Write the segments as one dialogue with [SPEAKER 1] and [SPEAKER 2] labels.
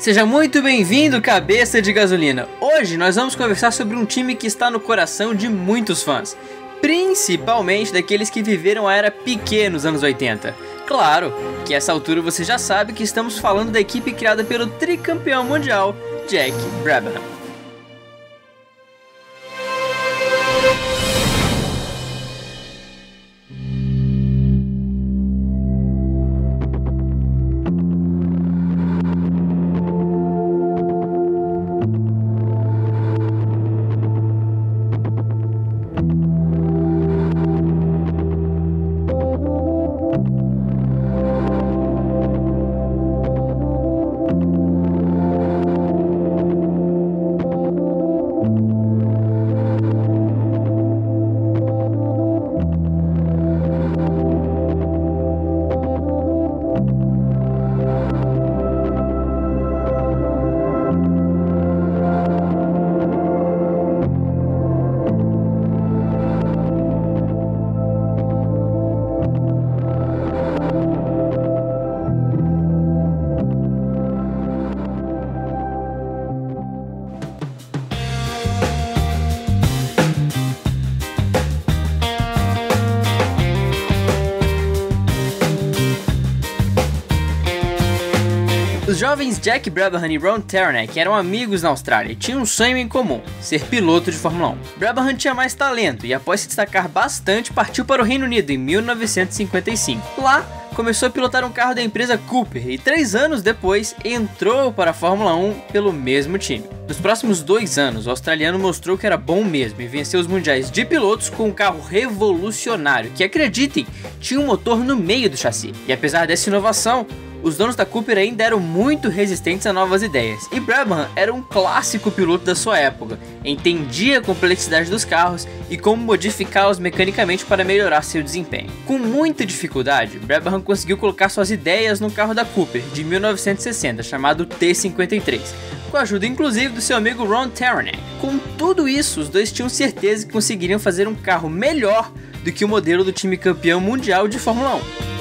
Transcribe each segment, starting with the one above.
[SPEAKER 1] Seja muito bem-vindo, cabeça de gasolina! Hoje nós vamos conversar sobre um time que está no coração de muitos fãs, principalmente daqueles que viveram a era Piquet nos anos 80. Claro que a essa altura você já sabe que estamos falando da equipe criada pelo tricampeão mundial, Jack Brabham. Os jovens Jack Brabham e Ron Taranaki eram amigos na Austrália e tinham um sonho em comum, ser piloto de Fórmula 1. Brabham tinha mais talento e, após se destacar bastante, partiu para o Reino Unido em 1955. Lá, começou a pilotar um carro da empresa Cooper e 3 anos depois entrou para a Fórmula 1 pelo mesmo time. Nos próximos 2 anos, o australiano mostrou que era bom mesmo e venceu os mundiais de pilotos com um carro revolucionário que, acreditem, tinha um motor no meio do chassi. E apesar dessa inovação, os donos da Cooper ainda eram muito resistentes a novas ideias, e Brabham era um clássico piloto da sua época, entendia a complexidade dos carros e como modificá-los mecanicamente para melhorar seu desempenho. Com muita dificuldade, Brabham conseguiu colocar suas ideias no carro da Cooper de 1960, chamado T53, com a ajuda inclusive do seu amigo Ron Taranaki. Com tudo isso, os dois tinham certeza que conseguiriam fazer um carro melhor do que o modelo do time campeão mundial de Fórmula 1.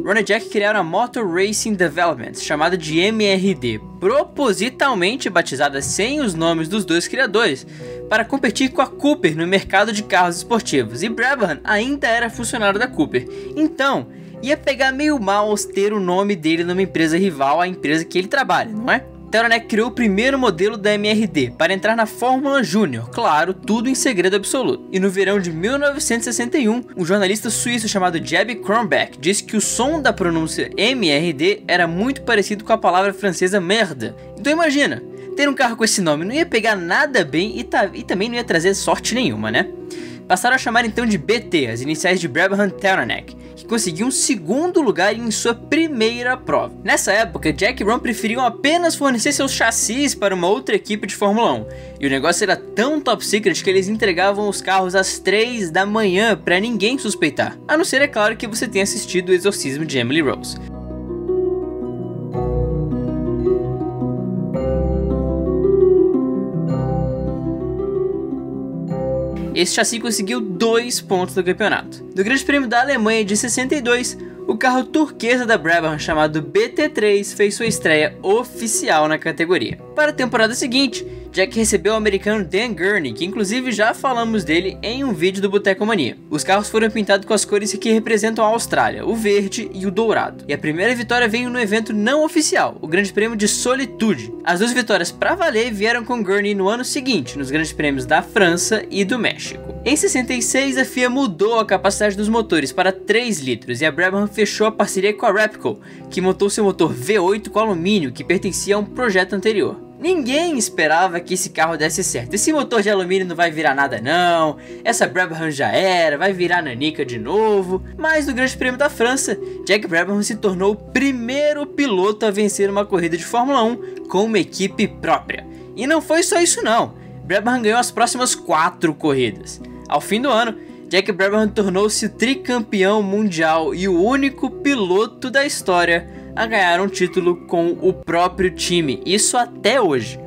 [SPEAKER 1] Ron e Jack criaram a Motor Racing Development, chamada de MRD, propositalmente batizada sem os nomes dos dois criadores, para competir com a Cooper no mercado de carros esportivos, e Brabham ainda era funcionário da Cooper, então ia pegar meio mal ter o nome dele numa empresa rival à empresa que ele trabalha, não é? Taranaki criou o primeiro modelo da MRD para entrar na Fórmula Júnior, claro, tudo em segredo absoluto. E no verão de 1961, um jornalista suíço chamado Jeb Kronbeck disse que o som da pronúncia MRD era muito parecido com a palavra francesa merda. Então imagina, ter um carro com esse nome não ia pegar nada bem e também não ia trazer sorte nenhuma, né? Passaram a chamar então de BT, as iniciais de Brabham Taranaki, que conseguiu um 2º lugar em sua primeira prova. Nessa época, Jack e Ron preferiam apenas fornecer seus chassis para uma outra equipe de Fórmula 1, e o negócio era tão top secret que eles entregavam os carros às 3 da manhã para ninguém suspeitar, a não ser, é claro, que você tenha assistido O Exorcismo de Emily Rose. Esse chassi conseguiu 2 pontos no campeonato. No Grande Prêmio da Alemanha de 62, o carro turquesa da Brabham chamado BT3 fez sua estreia oficial na categoria. Para a temporada seguinte, Jack recebeu o americano Dan Gurney, que inclusive já falamos dele em um vídeo do Boteco Mania. Os carros foram pintados com as cores que representam a Austrália, o verde e o dourado. E a primeira vitória veio no evento não oficial, o Grande Prêmio de Solitude. As 2 vitórias para valer vieram com Gurney no ano seguinte, nos Grandes Prêmios da França e do México. Em 66, a FIA mudou a capacidade dos motores para 3 litros e a Brabham fechou a parceria com a Repco, que montou seu motor V8 com alumínio que pertencia a um projeto anterior. Ninguém esperava que esse carro desse certo. Esse motor de alumínio não vai virar nada não, essa Brabham já era, vai virar nanica de novo. Mas no Grande Prêmio da França, Jack Brabham se tornou o primeiro piloto a vencer uma corrida de Fórmula 1 com uma equipe própria. E não foi só isso não, Brabham ganhou as próximas 4 corridas. Ao fim do ano, Jack Brabham tornou-se o tricampeão mundial e o único piloto da história a ganhar um título com o próprio time, isso até hoje.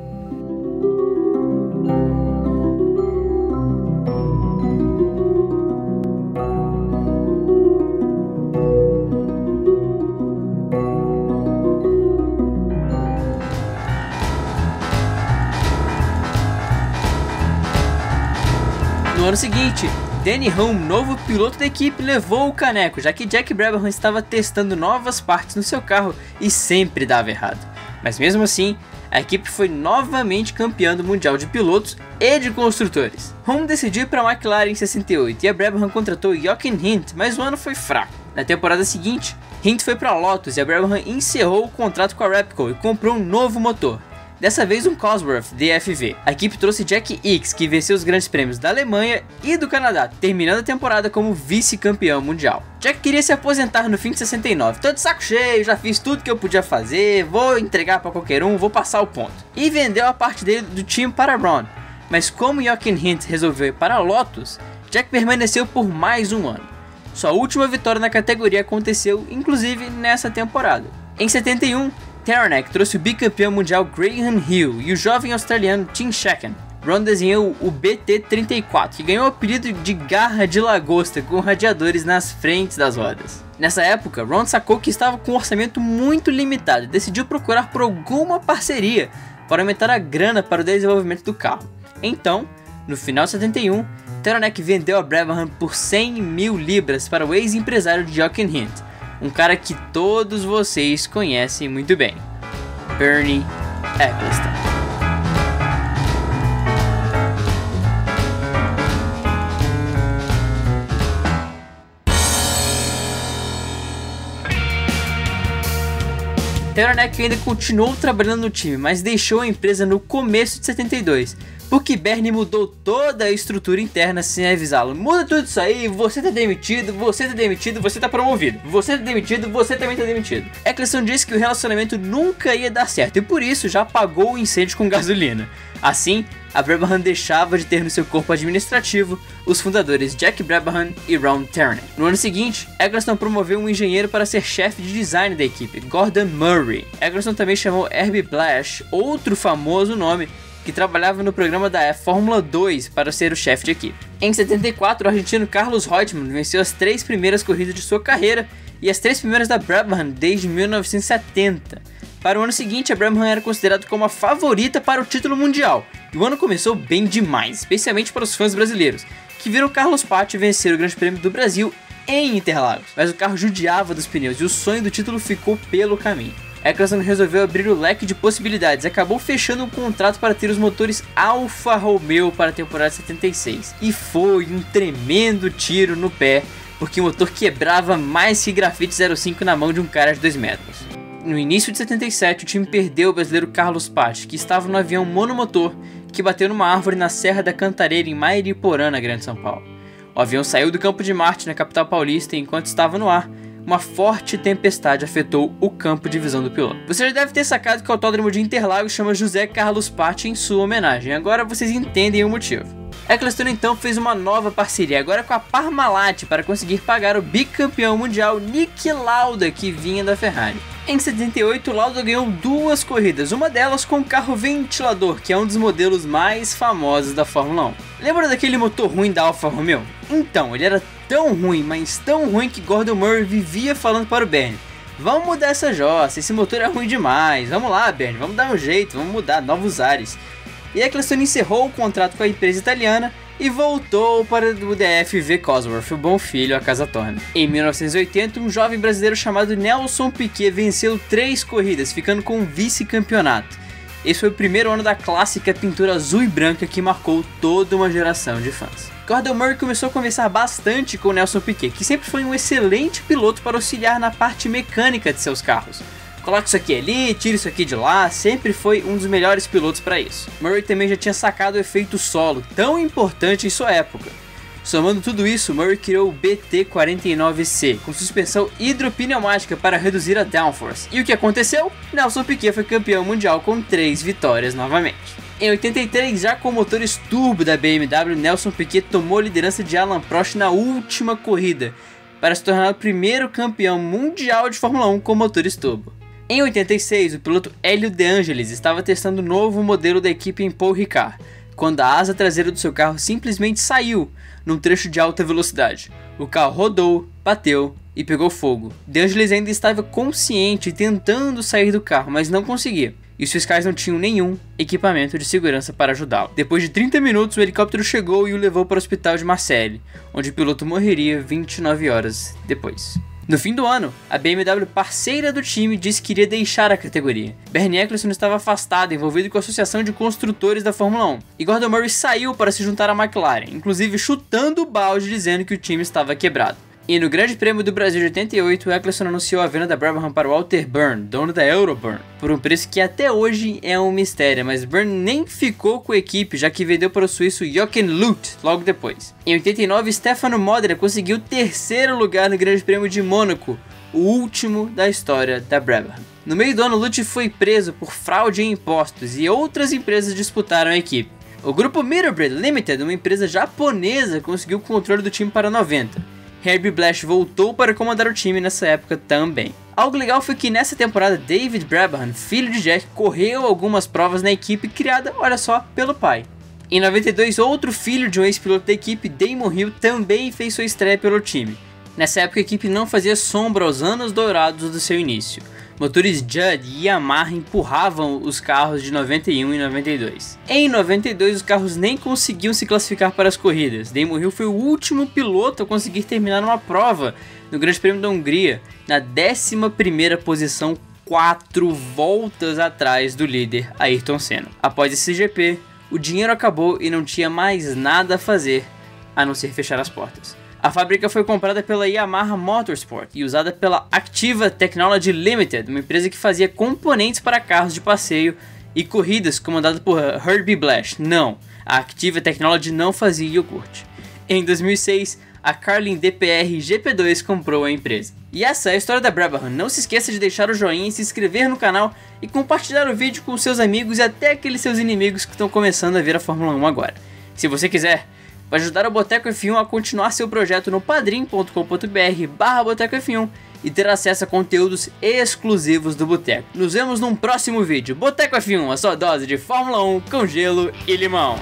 [SPEAKER 1] No ano seguinte, Denny Hulme, novo piloto da equipe, levou o caneco, já que Jack Brabham estava testando novas partes no seu carro e sempre dava errado. Mas mesmo assim, a equipe foi novamente campeã do Mundial de Pilotos e de Construtores. Hulme decidiu ir para a McLaren em 68 e a Brabham contratou Jochen Rindt, mas o ano foi fraco. Na temporada seguinte, Rindt foi para a Lotus e a Brabham encerrou o contrato com a Repco e comprou um novo motor. Dessa vez um Cosworth DFV. A equipe trouxe Jack Ickx, que venceu os grandes prêmios da Alemanha e do Canadá, terminando a temporada como vice-campeão mundial. Jack queria se aposentar no fim de 69. Tô de saco cheio, já fiz tudo que eu podia fazer, vou entregar para qualquer um, vou passar o ponto. E vendeu a parte dele do time para Braun. Mas como Jochen Rindt resolveu ir para a Lotus, Jack permaneceu por mais um ano. Sua última vitória na categoria aconteceu, inclusive, nessa temporada. Em 71, Taranaki trouxe o bicampeão mundial Graham Hill e o jovem australiano Tim Shacken. Braun desenhou o BT-34, que ganhou o apelido de garra de lagosta com radiadores nas frentes das rodas. Nessa época, Braun sacou que estava com um orçamento muito limitado e decidiu procurar por alguma parceria para aumentar a grana para o desenvolvimento do carro. Então, no final de 71, Taranaki vendeu a Brabham por 100 mil libras para o ex-empresário Jochen Rindt, um cara que todos vocês conhecem muito bem, Bernie Ecclestone. Taranaki ainda continuou trabalhando no time, mas deixou a empresa no começo de 72, porque Bernie mudou toda a estrutura interna sem avisá-lo. Muda tudo isso aí, você tá demitido, você tá demitido, você tá promovido. Você tá demitido, você também tá demitido. Ecclestone disse que o relacionamento nunca ia dar certo e por isso já apagou o incêndio com gasolina. Assim, a Brabham deixava de ter no seu corpo administrativo os fundadores Jack Brabham e Ron Taranaki. No ano seguinte, Ecclestone promoveu um engenheiro para ser chefe de design da equipe, Gordon Murray. Ecclestone também chamou Herbie Blash, outro famoso nome, que trabalhava no programa da Fórmula 2 para ser o chefe de equipe. Em 74, o argentino Carlos Reutemann venceu as 3 primeiras corridas de sua carreira e as 3 primeiras da Brabham desde 1970. Para o ano seguinte, a Brabham era considerada como a favorita para o título mundial, e o ano começou bem demais, especialmente para os fãs brasileiros, que viram Carlos Paty vencer o Grande Prêmio do Brasil em Interlagos. Mas o carro judiava dos pneus e o sonho do título ficou pelo caminho. Ecclestone resolveu abrir o leque de possibilidades e acabou fechando um contrato para ter os motores Alfa Romeo para a temporada 76. E foi um tremendo tiro no pé, porque o motor quebrava mais que grafite 05 na mão de um cara de 2 metros. No início de 77, o time perdeu o brasileiro Carlos Paty, que estava no avião monomotor que bateu numa árvore na Serra da Cantareira, em Mairiporã, na Grande São Paulo. O avião saiu do Campo de Marte, na capital paulista, e enquanto estava no ar, uma forte tempestade afetou o campo de visão do piloto. Você já deve ter sacado que o autódromo de Interlagos chama José Carlos Paty em sua homenagem. Agora vocês entendem o motivo. Ecclestone então fez uma nova parceria, agora com a Parmalat, para conseguir pagar o bicampeão mundial Niki Lauda, que vinha da Ferrari. Em 78, Lauda ganhou 2 corridas, uma delas com o carro ventilador, que é um dos modelos mais famosos da Fórmula 1. Lembra daquele motor ruim da Alfa Romeo? Então, ele era tão ruim, mas tão ruim que Gordon Murray vivia falando para o Bernie: vamos mudar essa jossa, esse motor é ruim demais, vamos lá Bernie, vamos dar um jeito, vamos mudar, novos ares. E Ecclestone encerrou o contrato com a empresa italiana e voltou para o DFV Cosworth, o bom filho a casa torna. Em 1980, um jovem brasileiro chamado Nelson Piquet venceu 3 corridas, ficando com um vice-campeonato. Esse foi o primeiro ano da clássica pintura azul e branca que marcou toda uma geração de fãs. Gordon Murray começou a conversar bastante com Nelson Piquet, que sempre foi um excelente piloto para auxiliar na parte mecânica de seus carros. Coloca isso aqui ali, tira isso aqui de lá, sempre foi um dos melhores pilotos para isso. Murray também já tinha sacado o efeito solo, tão importante em sua época. Somando tudo isso, Murray criou o BT-49C, com suspensão hidropneumática para reduzir a downforce. E o que aconteceu? Nelson Piquet foi campeão mundial com 3 vitórias novamente. Em 83, já com motores turbo da BMW, Nelson Piquet tomou a liderança de Alain Prost na última corrida, para se tornar o primeiro campeão mundial de Fórmula 1 com motores turbo. Em 86, o piloto Hélio De Angelis estava testando o novo modelo da equipe em Paul Ricard, quando a asa traseira do seu carro simplesmente saiu num trecho de alta velocidade. O carro rodou, bateu e pegou fogo. De Angelis ainda estava consciente tentando sair do carro, mas não conseguia. E os fiscais não tinham nenhum equipamento de segurança para ajudá-lo. Depois de 30 minutos, o helicóptero chegou e o levou para o hospital de Marseille, onde o piloto morreria 29 horas depois. No fim do ano, a BMW, parceira do time, disse que iria deixar a categoria. Bernie Ecclestone estava afastado, envolvido com a Associação de Construtores da Fórmula 1. E Gordon Murray saiu para se juntar à McLaren, inclusive chutando o balde dizendo que o time estava quebrado. E no Grande Prêmio do Brasil de 88, Ecclestone anunciou a venda da Brabham para Walter Burn, dono da Euroburn, por um preço que até hoje é um mistério, mas Burn nem ficou com a equipe, já que vendeu para o suíço Jochen Luth logo depois. Em 89, Stefano Modena conseguiu o terceiro lugar no Grande Prêmio de Mônaco, o último da história da Brabham. No meio do ano, Luth foi preso por fraude em impostos e outras empresas disputaram a equipe. O grupo Middlebrough Limited, uma empresa japonesa, conseguiu o controle do time para 90. Herbie Blash voltou para comandar o time nessa época também. Algo legal foi que nessa temporada David Brabham, filho de Jack, correu algumas provas na equipe criada, olha só, pelo pai. Em 92, outro filho de um ex-piloto da equipe, Damon Hill, também fez sua estreia pelo time. Nessa época a equipe não fazia sombra aos anos dourados do seu início. Motores Judd e Yamaha empurravam os carros de 91 e 92. Em 92, os carros nem conseguiam se classificar para as corridas. Damon Hill foi o último piloto a conseguir terminar uma prova no Grande Prêmio da Hungria, na 11ª posição, 4 voltas atrás do líder Ayrton Senna. Após esse GP, o dinheiro acabou e não tinha mais nada a fazer a não ser fechar as portas. A fábrica foi comprada pela Yamaha Motorsport e usada pela Activa Technology Limited, uma empresa que fazia componentes para carros de passeio e corridas comandada por Herbie Blash. Não, a Activa Technology não fazia iogurte. Em 2006, a Carlin DPR GP2 comprou a empresa. E essa é a história da Brabham. Não se esqueça de deixar o joinha, se inscrever no canal e compartilhar o vídeo com seus amigos e até aqueles seus inimigos que estão começando a ver a Fórmula 1 agora. Se você quiser, vai ajudar o Boteco F1 a continuar seu projeto no padrim.com.br/Boteco F1 e ter acesso a conteúdos exclusivos do Boteco. Nos vemos num próximo vídeo. Boteco F1, a sua dose de Fórmula 1 com gelo e limão.